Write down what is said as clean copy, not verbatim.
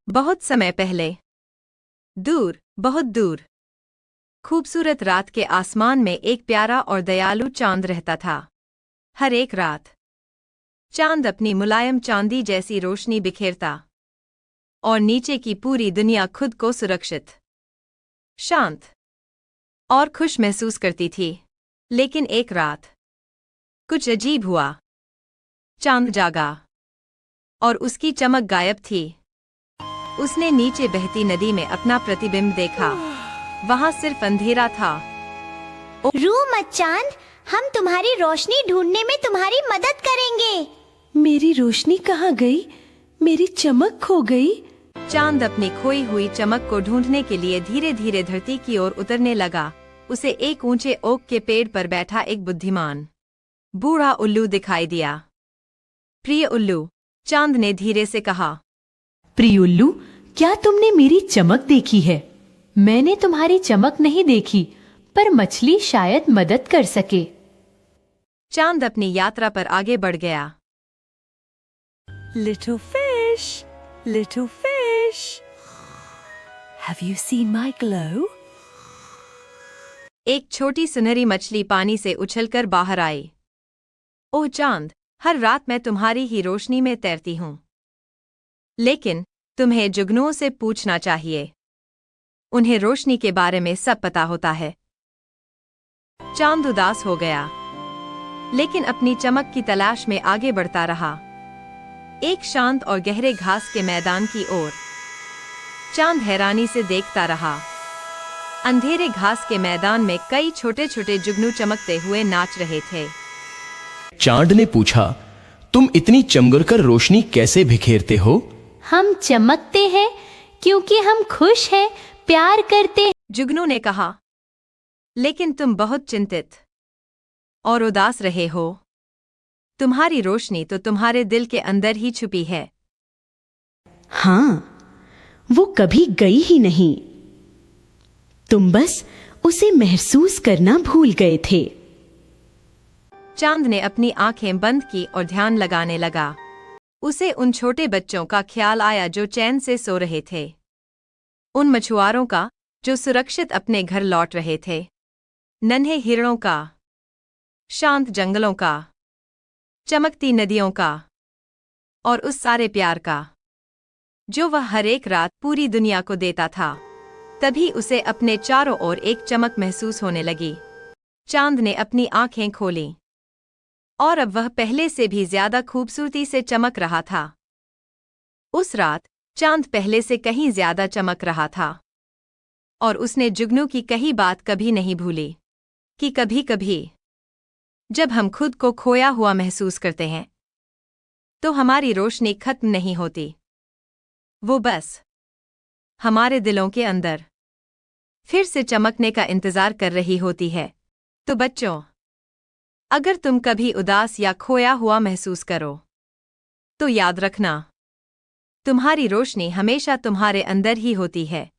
बहुत समय पहले, दूर, बहुत दूर, खूबसूरत रात के आसमान में एक प्यारा और दयालु चांद रहता था। हर एक रात चांद अपनी मुलायम चांदी जैसी रोशनी बिखेरता और नीचे की पूरी दुनिया खुद को सुरक्षित, शांत और खुश महसूस करती थी। लेकिन एक रात कुछ अजीब हुआ। चांद जागा और उसकी चमक गायब थी। उसने नीचे बहती नदी में अपना प्रतिबिंब देखा। वहां सिर्फ अंधेरा था। रू मत चांद, हम तुम्हारी रोशनी ढूंढने में तुम्हारी मदद करेंगे। मेरी रोशनी कहाँ गई? मेरी चमक खो गई। चांद अपनी खोई हुई चमक को ढूंढने के लिए धीरे धीरे धरती की ओर उतरने लगा। उसे एक ऊंचे ओक के पेड़ पर बैठा एक बुद्धिमान बूढ़ा उल्लू दिखाई दिया। प्रिय उल्लू, चांद ने धीरे से कहा। प्रिय उल्लू, क्या तुमने मेरी चमक देखी है? मैंने तुम्हारी चमक नहीं देखी, पर मछली शायद मदद कर सके। चांद अपनी यात्रा पर आगे बढ़ गया। Little fish, have you seen my glow? एक छोटी सुनहरी मछली पानी से उछलकर बाहर आई। ओह चांद, हर रात मैं तुम्हारी ही रोशनी में तैरती हूँ। लेकिन तुम्हें जुगनुओं से पूछना चाहिए। उन्हें रोशनी के बारे में सब पता होता है। चांद उदास हो गया, लेकिन अपनी चमक की तलाश में आगे बढ़ता रहा। एक शांत और गहरे घास के मैदान की ओर चांद हैरानी से देखता रहा। अंधेरे घास के मैदान में कई छोटे छोटे जुगनू चमकते हुए नाच रहे थे। चांद ने पूछा, तुम इतनी चमककर रोशनी कैसे बिखेरते हो? हम चमकते हैं क्योंकि हम खुश हैं, प्यार करते हैं। जुगनू ने कहा, लेकिन तुम बहुत चिंतित और उदास रहे हो। तुम्हारी रोशनी तो तुम्हारे दिल के अंदर ही छुपी है। हाँ, वो कभी गई ही नहीं। तुम बस उसे महसूस करना भूल गए थे। चांद ने अपनी आंखें बंद की और ध्यान लगाने लगा। उसे उन छोटे बच्चों का ख्याल आया जो चैन से सो रहे थे। उन मछुआरों का जो सुरक्षित अपने घर लौट रहे थे। नन्हे हिरणों का, शांत जंगलों का, चमकती नदियों का और उस सारे प्यार का जो वह हर एक रात पूरी दुनिया को देता था। तभी उसे अपने चारों ओर एक चमक महसूस होने लगी। चांद ने अपनी आंखें खोलीं और अब वह पहले से भी ज्यादा खूबसूरती से चमक रहा था। उस रात चांद पहले से कहीं ज्यादा चमक रहा था और उसने जुगनू की कही बात कभी नहीं भूली कि कभी कभी जब हम खुद को खोया हुआ महसूस करते हैं तो हमारी रोशनी खत्म नहीं होती। वो बस हमारे दिलों के अंदर फिर से चमकने का इंतजार कर रही होती है। तो बच्चों, अगर तुम कभी उदास या खोया हुआ महसूस करो तो याद रखना, तुम्हारी रोशनी हमेशा तुम्हारे अंदर ही होती है।